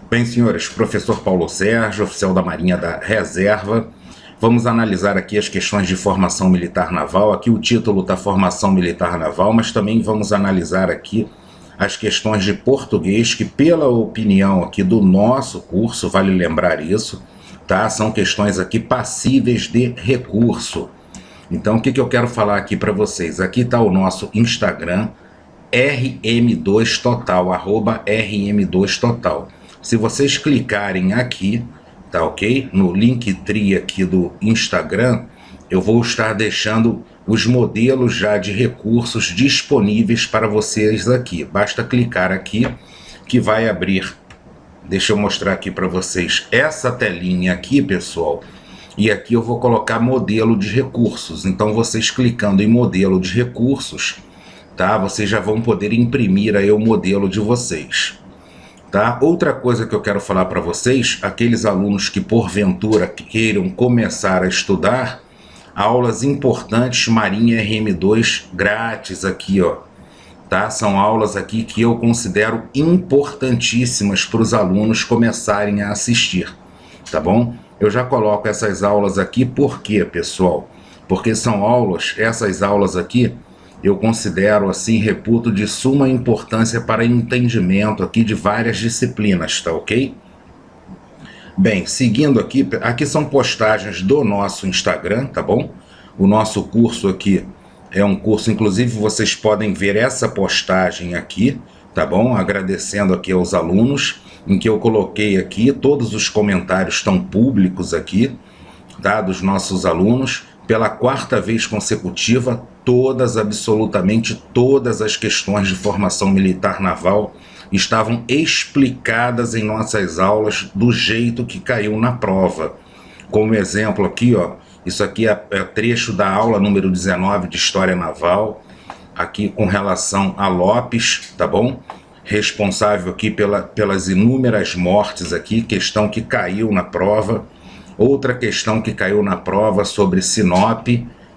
Bem, senhores, professor Paulo Sérgio, oficial da Marinha da Reserva. Vamos analisar aqui as questões de formação militar naval. Aqui o título está Formação Militar Naval, mas também vamos analisar aqui as questões de português, que pela opinião aqui do nosso curso, vale lembrar isso, tá? São questões aqui passíveis de recurso. Então, o que eu quero falar aqui para vocês? Aqui está o nosso Instagram, rm2total, @rm2total. Se vocês clicarem aqui, tá ok? No Linktree aqui do Instagram, eu vou estar deixando os modelos já de recursos disponíveis para vocês aqui. Basta clicar aqui que vai abrir. Deixa eu mostrar aqui para vocês essa telinha aqui, pessoal. E aqui eu vou colocar modelo de recursos. Então, vocês clicando em modelo de recursos, tá? Vocês já vão poder imprimir aí o modelo de vocês. Tá? Outra coisa que eu quero falar para vocês, aqueles alunos que porventura queiram começar a estudar, aulas importantes Marinha RM2 grátis aqui, ó. Tá? São aulas aqui que eu considero importantíssimas para os alunos começarem a assistir, tá bom? Eu já coloco essas aulas aqui, por quê, pessoal? Porque são aulas, essas aulas aqui, eu considero, assim, reputo de suma importância para entendimento aqui de várias disciplinas, tá ok? Bem, seguindo aqui, aqui são postagens do nosso Instagram, tá bom? O nosso curso aqui é um curso, inclusive vocês podem ver essa postagem aqui, tá bom? Agradecendo aqui aos alunos, em que eu coloquei aqui, todos os comentários estão públicos aqui, tá? Dos nossos alunos. Pela quarta vez consecutiva, absolutamente todas as questões de formação militar naval estavam explicadas em nossas aulas do jeito que caiu na prova. Como exemplo aqui, ó, isso aqui é trecho da aula número 19 de História Naval, aqui com relação a Lopes, tá bom? Responsável aqui pelas inúmeras mortes aqui, questão que caiu na prova. Outra questão que caiu na prova sobre Sinop,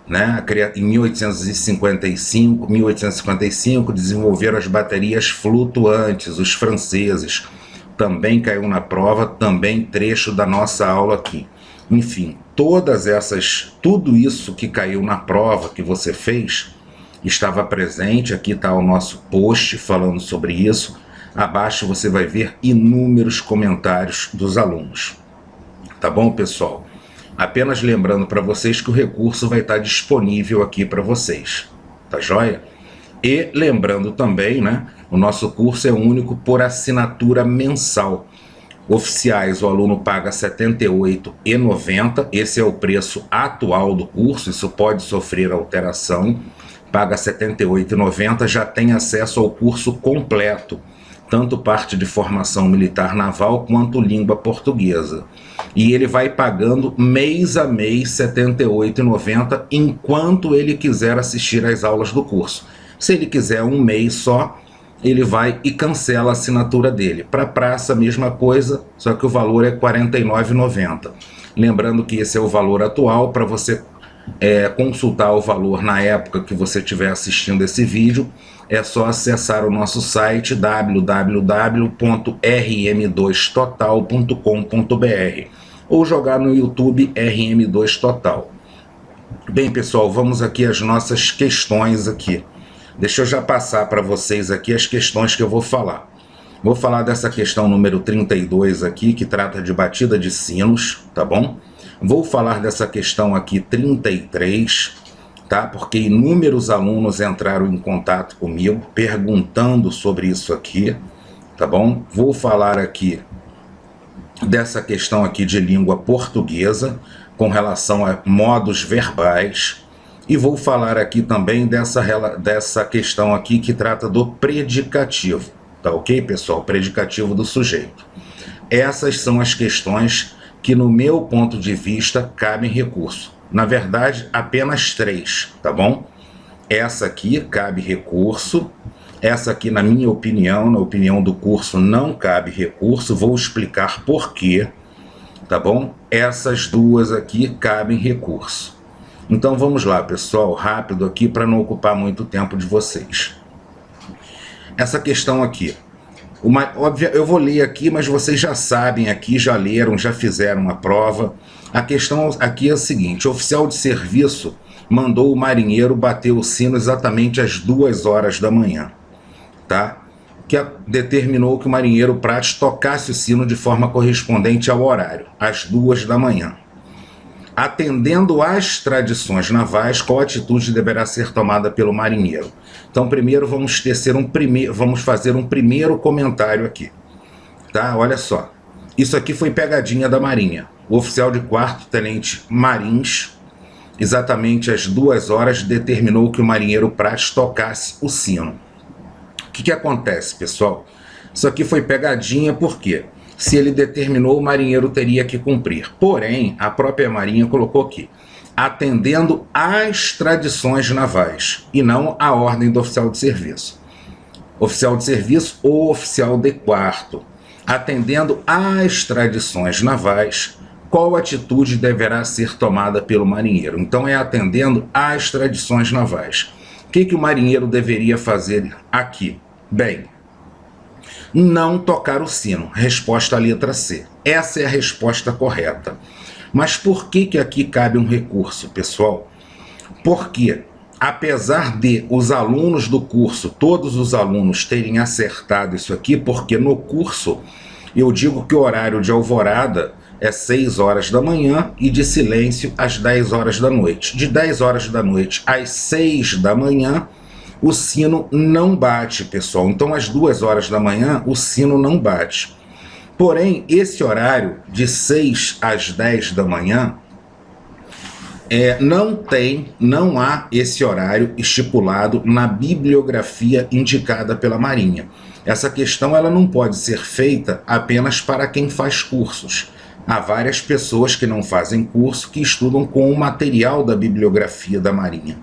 né? Em 1855 desenvolveram as baterias flutuantes, os franceses. Também caiu na prova, também trecho da nossa aula aqui. Enfim, tudo isso que caiu na prova que você fez, estava presente. Aqui está o nosso post falando sobre isso. Abaixo você vai ver inúmeros comentários dos alunos. Tá bom, pessoal? Apenas lembrando para vocês que o recurso vai estar disponível aqui para vocês, tá joia? E lembrando também, né, o nosso curso é único por assinatura mensal. Oficiais, o aluno paga R$ 78,90, esse é o preço atual do curso, isso pode sofrer alteração, paga R$ 78,90, já tem acesso ao curso completo, tanto parte de formação militar naval quanto língua portuguesa. E ele vai pagando mês a mês R$ 78,90 enquanto ele quiser assistir às aulas do curso. Se ele quiser um mês só, ele vai e cancela a assinatura dele. Para praça, a mesma coisa, só que o valor é R$ 49,90. Lembrando que esse é o valor atual. Para você consultar o valor na época que você estiver assistindo esse vídeo, é só acessar o nosso site www.rm2total.com.br ou jogar no YouTube RM2Total. Bem, pessoal, vamos aqui às nossas questões aqui. Deixa eu já passar para vocês aqui as questões que eu vou falar. Vou falar dessa questão número 32 aqui, que trata de batida de sinos, tá bom? Vou falar dessa questão aqui 33, tá? Porque inúmeros alunos entraram em contato comigo perguntando sobre isso aqui, tá bom? Vou falar aqui dessa questão aqui de língua portuguesa com relação a modos verbais e vou falar aqui também dessa questão aqui que trata do predicativo, tá ok, pessoal? Predicativo do sujeito. Essas são as questões que, no meu ponto de vista, cabem recurso. Na verdade, apenas 3, tá bom? Essa aqui cabe recurso, essa aqui, na minha opinião, na opinião do curso, não cabe recurso, vou explicar por quê, tá bom? Essas duas aqui cabem recurso. Então vamos lá, pessoal, rápido aqui para não ocupar muito tempo de vocês. Essa questão aqui, Óbvio, eu vou ler aqui, mas vocês já sabem aqui, já leram, já fizeram a prova. A questão aqui é a seguinte: o oficial de serviço mandou o marinheiro bater o sino exatamente às 2 horas da manhã, tá? Que determinou que o marinheiro Prates tocasse o sino de forma correspondente ao horário, às 2 da manhã. Atendendo às tradições navais, qual atitude deverá ser tomada pelo marinheiro? Então, primeiro vamos fazer um primeiro comentário aqui, tá? Olha só, isso aqui foi pegadinha da Marinha. O oficial de quarto, tenente Marins, exatamente às 2 horas, determinou que o marinheiro Prates tocasse o sino. O que acontece, pessoal? Isso aqui foi pegadinha porque, se ele determinou, o marinheiro teria que cumprir. Porém, a própria Marinha colocou aqui, atendendo às tradições navais, e não à ordem do oficial de serviço. Oficial de serviço ou oficial de quarto. Atendendo às tradições navais, qual atitude deverá ser tomada pelo marinheiro? Então é atendendo às tradições navais. O que o marinheiro deveria fazer aqui? Bem, não tocar o sino. Resposta à letra C. Essa é a resposta correta. Mas por que aqui cabe um recurso, pessoal? Porque, apesar de os alunos do curso, todos os alunos terem acertado isso aqui, porque no curso eu digo que o horário de alvorada é 6 horas da manhã e de silêncio às 10 horas da noite. De 10 horas da noite às 6 da manhã, o sino não bate, pessoal. Então, às 2 horas da manhã, o sino não bate. Porém, esse horário de 6 às 10 da manhã, não há esse horário estipulado na bibliografia indicada pela Marinha. Essa questão ela não pode ser feita apenas para quem faz cursos. Há várias pessoas que não fazem curso que estudam com o material da bibliografia da Marinha.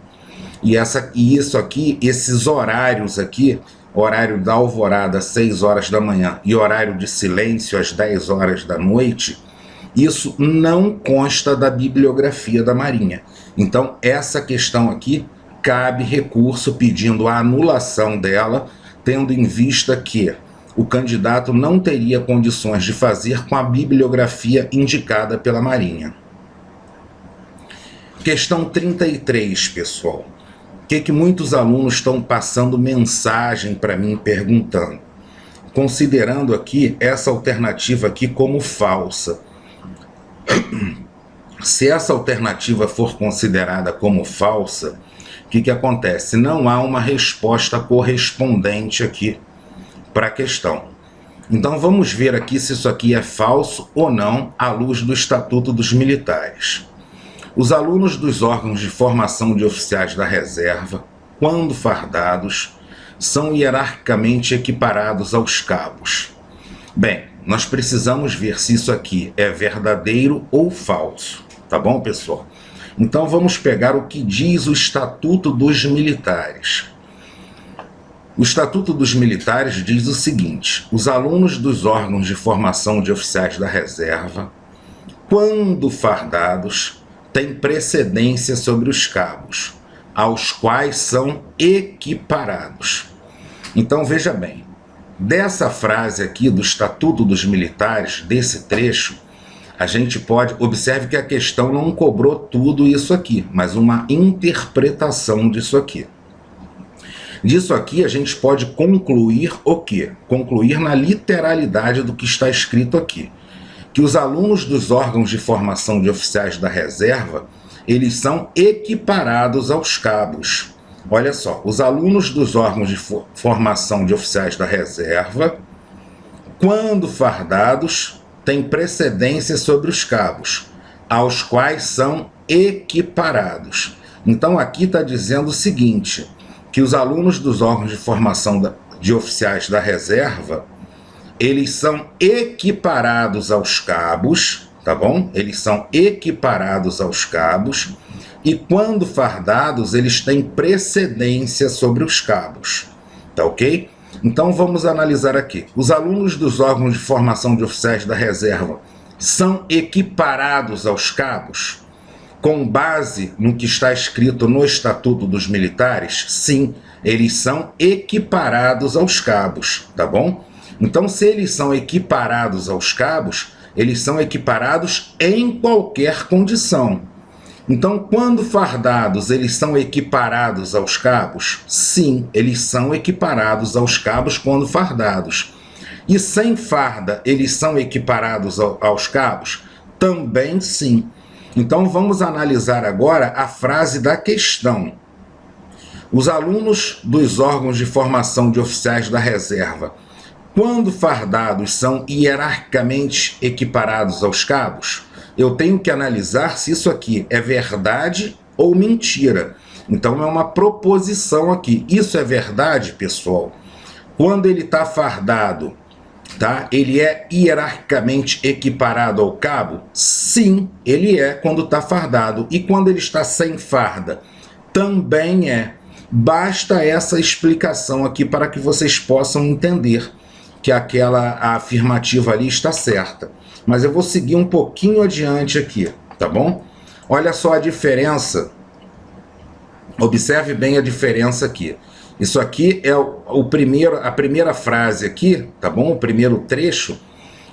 E isso aqui, esses horários aqui, horário da alvorada às 6 horas da manhã e horário de silêncio às 10 horas da noite, isso não consta da bibliografia da Marinha. Então, essa questão aqui, cabe recurso pedindo a anulação dela, tendo em vista que o candidato não teria condições de fazer com a bibliografia indicada pela Marinha. Questão 33, pessoal. O que muitos alunos estão passando mensagem para mim perguntando? Considerando aqui essa alternativa aqui como falsa. Se essa alternativa for considerada como falsa, o que acontece? Não há uma resposta correspondente aqui para a questão. Então vamos ver aqui se isso aqui é falso ou não à luz do Estatuto dos Militares. Os alunos dos órgãos de formação de oficiais da reserva, quando fardados, são hierarquicamente equiparados aos cabos. Bem, nós precisamos ver se isso aqui é verdadeiro ou falso, tá bom, pessoal? Então vamos pegar o que diz o Estatuto dos Militares. O Estatuto dos Militares diz o seguinte: os alunos dos órgãos de formação de oficiais da reserva, quando fardados, têm precedência sobre os cabos, aos quais são equiparados. Então veja bem, dessa frase aqui do Estatuto dos Militares, desse trecho, a gente pode, observe que a questão não cobrou tudo isso aqui, mas uma interpretação disso aqui. Disso aqui a gente pode concluir o quê? Concluir na literalidade do que está escrito aqui. Que os alunos dos órgãos de formação de oficiais da reserva, eles são equiparados aos cabos. Olha só, os alunos dos órgãos de formação de oficiais da reserva, quando fardados, têm precedência sobre os cabos, aos quais são equiparados. Então aqui está dizendo o seguinte, que os alunos dos órgãos de formação de oficiais da reserva, eles são equiparados aos cabos, tá bom? Eles são equiparados aos cabos e quando fardados eles têm precedência sobre os cabos, tá ok? Então vamos analisar aqui. Os alunos dos órgãos de formação de oficiais da reserva são equiparados aos cabos? Com base no que está escrito no Estatuto dos Militares, sim, eles são equiparados aos cabos, tá bom? Então, se eles são equiparados aos cabos, eles são equiparados em qualquer condição. Então, quando fardados, eles são equiparados aos cabos? Sim, eles são equiparados aos cabos quando fardados. E sem farda, eles são equiparados aos cabos? Também sim. Então, vamos analisar agora a frase da questão. Os alunos dos órgãos de formação de oficiais da reserva, quando fardados, são hierarquicamente equiparados aos cabos? Eu tenho que analisar se isso aqui é verdade ou mentira. Então, é uma proposição aqui. Isso é verdade, pessoal? Quando ele está fardado, tá? Ele é hierarquicamente equiparado ao cabo? Sim, ele é quando está fardado. E quando ele está sem farda? Também é. Basta essa explicação aqui para que vocês possam entender que aquela afirmativa ali está certa. Mas eu vou seguir um pouquinho adiante aqui, tá bom? Olha só a diferença. Observe bem a diferença aqui. Isso aqui é a primeira frase aqui, tá bom? O primeiro trecho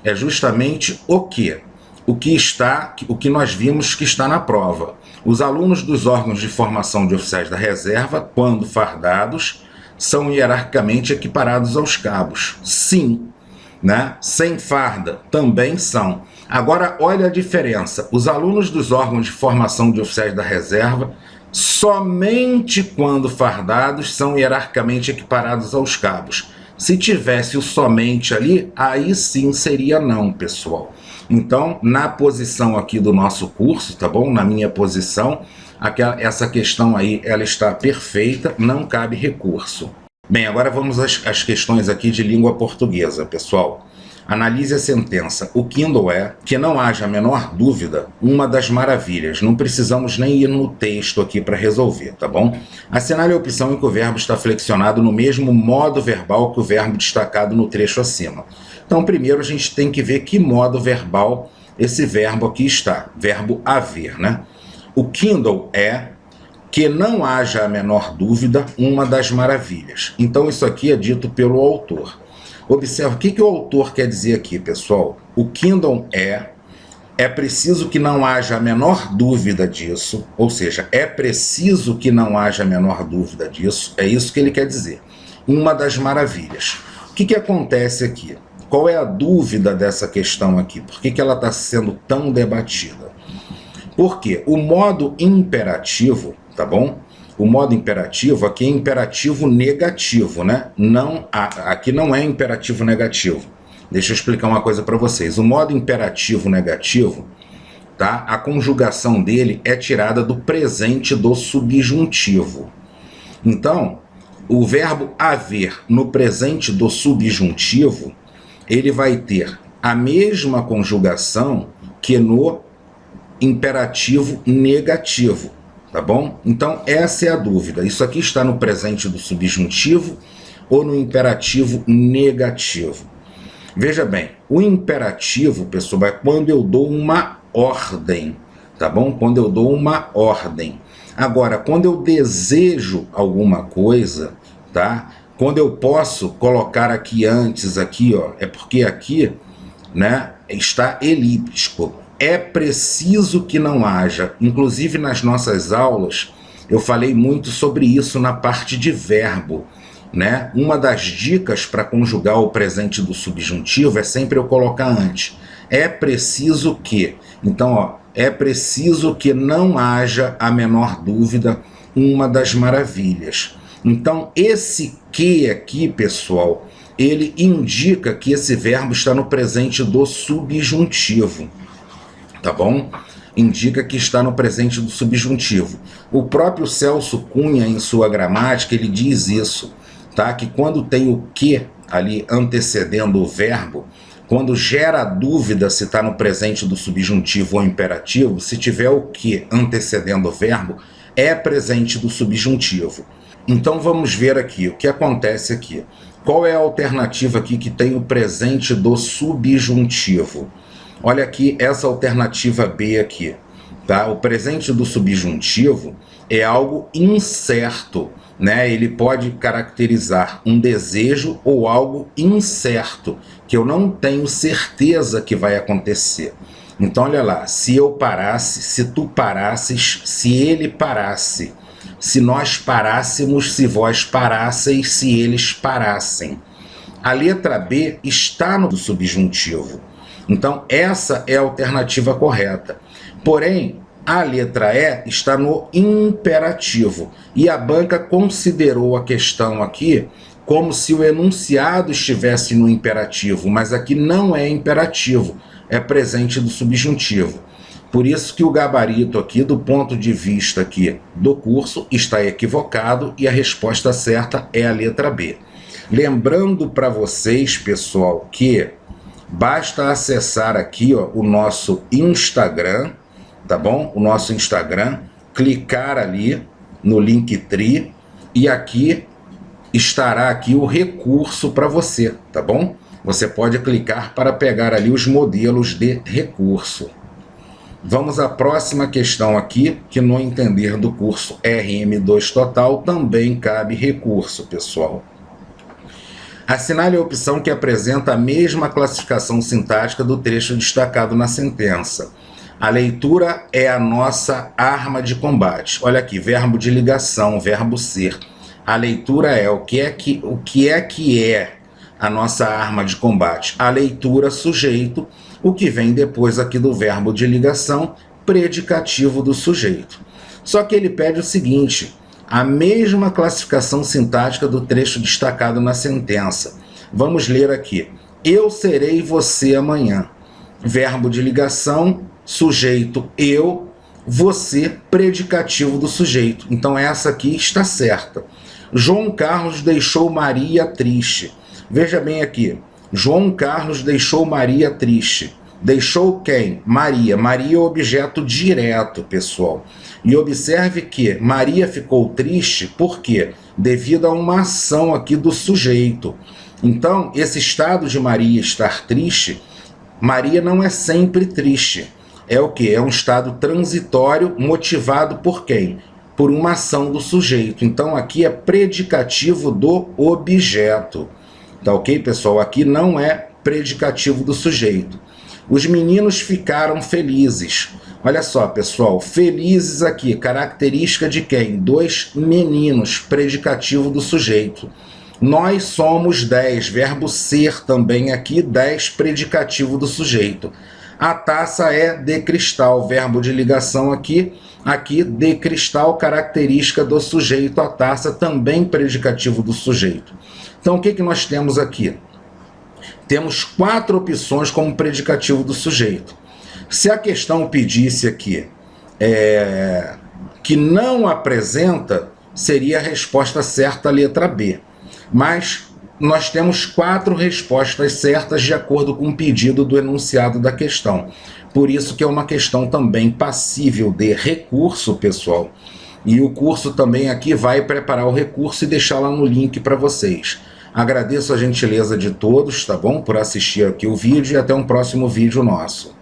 é justamente o quê? O que nós vimos que está na prova. Os alunos dos órgãos de formação de oficiais da reserva, quando fardados, são hierarquicamente equiparados aos cabos. Sim, né? Sem farda também são. Agora, olha a diferença. Os alunos dos órgãos de formação de oficiais da reserva, somente quando fardados, são hierarquicamente equiparados aos cabos. Se tivesse o somente ali, aí sim seria não, pessoal. Então, na posição aqui do nosso curso, tá bom? Na minha posição, essa questão aí, ela está perfeita, não cabe recurso. Bem, agora vamos às questões aqui de língua portuguesa, pessoal. Analise a sentença. O Kindle é, que não haja a menor dúvida, uma das maravilhas. Não precisamos nem ir no texto aqui para resolver, tá bom? Assinale a opção em que o verbo está flexionado no mesmo modo verbal que o verbo destacado no trecho acima. Então, primeiro a gente tem que ver que modo verbal esse verbo aqui está. Verbo haver, né? O Kindle é, que não haja a menor dúvida, uma das maravilhas. Então, isso aqui é dito pelo autor. Observe o que o autor quer dizer aqui, pessoal. O Kindle é preciso que não haja a menor dúvida disso, ou seja, é preciso que não haja a menor dúvida disso, é isso que ele quer dizer. Uma das maravilhas. O que acontece aqui? Qual é a dúvida dessa questão aqui? Por que ela está sendo tão debatida? Porque o modo imperativo, tá bom? O modo imperativo aqui é imperativo negativo, né? Aqui não é imperativo negativo. Deixa eu explicar uma coisa para vocês. O modo imperativo negativo, tá? A conjugação dele é tirada do presente do subjuntivo. Então, o verbo haver no presente do subjuntivo, ele vai ter a mesma conjugação que no imperativo negativo. Tá bom? Então, essa é a dúvida. Isso aqui está no presente do subjuntivo ou no imperativo negativo? Veja bem, o imperativo, pessoal, é quando eu dou uma ordem, tá bom? Quando eu dou uma ordem. Agora, quando eu desejo alguma coisa, tá? Quando eu posso colocar aqui antes, aqui, ó, é porque aqui, né, está elíptico. É preciso que não haja. Inclusive nas nossas aulas eu falei muito sobre isso na parte de verbo, né? Uma das dicas para conjugar o presente do subjuntivo é sempre eu colocar antes. É preciso que. Então, ó, é preciso que não haja a menor dúvida, uma das maravilhas. Então, esse que aqui, pessoal, ele indica que esse verbo está no presente do subjuntivo. Tá bom? Indica que está no presente do subjuntivo. O próprio Celso Cunha, em sua gramática, ele diz isso, tá? Que quando tem o que ali antecedendo o verbo, quando gera dúvida se está no presente do subjuntivo ou imperativo, se tiver o que antecedendo o verbo, é presente do subjuntivo. Então vamos ver aqui o que acontece aqui. Qual é a alternativa aqui que tem o presente do subjuntivo? Olha aqui essa alternativa B aqui, tá? O presente do subjuntivo é algo incerto. né, ele pode caracterizar um desejo ou algo incerto, que eu não tenho certeza que vai acontecer. Então, olha lá, se eu parasse, se tu parasses, se ele parasse, se nós parássemos, se vós parasseis, se eles parassem. A letra B está no subjuntivo. Então, essa é a alternativa correta. Porém, a letra E está no imperativo. E a banca considerou a questão aqui como se o enunciado estivesse no imperativo, mas aqui não é imperativo, é presente do subjuntivo. Por isso que o gabarito aqui, do ponto de vista aqui do curso, está equivocado e a resposta certa é a letra B. Lembrando para vocês, pessoal, que basta acessar aqui, ó, o nosso Instagram, tá bom? O nosso Instagram, clicar ali no Linktree e aqui estará aqui o recurso para você, tá bom? Você pode clicar para pegar ali os modelos de recurso. Vamos à próxima questão aqui, que no entender do curso RM2 Total também cabe recurso, pessoal. Assinale a opção que apresenta a mesma classificação sintática do trecho destacado na sentença. A leitura é a nossa arma de combate. Olha aqui, verbo de ligação, verbo ser. A leitura é o que é a nossa arma de combate. A leitura, sujeito, o que vem depois aqui do verbo de ligação, predicativo do sujeito. Só que ele pede o seguinte: a mesma classificação sintática do trecho destacado na sentença. Vamos ler aqui. Eu serei você amanhã. Verbo de ligação, sujeito eu, você, predicativo do sujeito. Então essa aqui está certa. João Carlos deixou Maria triste. Veja bem aqui. João Carlos deixou Maria triste. Deixou quem? Maria. Maria é objeto direto, pessoal. E observe que Maria ficou triste, por quê? Devido a uma ação aqui do sujeito. Então, esse estado de Maria estar triste, Maria não é sempre triste. É o quê? É um estado transitório motivado por quem? Por uma ação do sujeito. Então, aqui é predicativo do objeto. Tá ok, pessoal? Aqui não é predicativo do sujeito. Os meninos ficaram felizes. Olha só, pessoal, felizes aqui, característica de quem? Dos meninos, predicativo do sujeito. Nós somos 10, verbo ser também aqui, 10, predicativo do sujeito. A taça é de cristal, verbo de ligação aqui de cristal, característica do sujeito. A taça também predicativo do sujeito. Então, o que nós temos aqui? Temos 4 opções como predicativo do sujeito. Se a questão pedisse aqui que não apresenta, seria a resposta certa a letra B. Mas nós temos 4 respostas certas de acordo com o pedido do enunciado da questão. Por isso que é uma questão também passível de recurso, pessoal. E o curso também aqui vai preparar o recurso e deixar lá no link para vocês. Agradeço a gentileza de todos, tá bom? Por assistir aqui o vídeo e até um próximo vídeo nosso.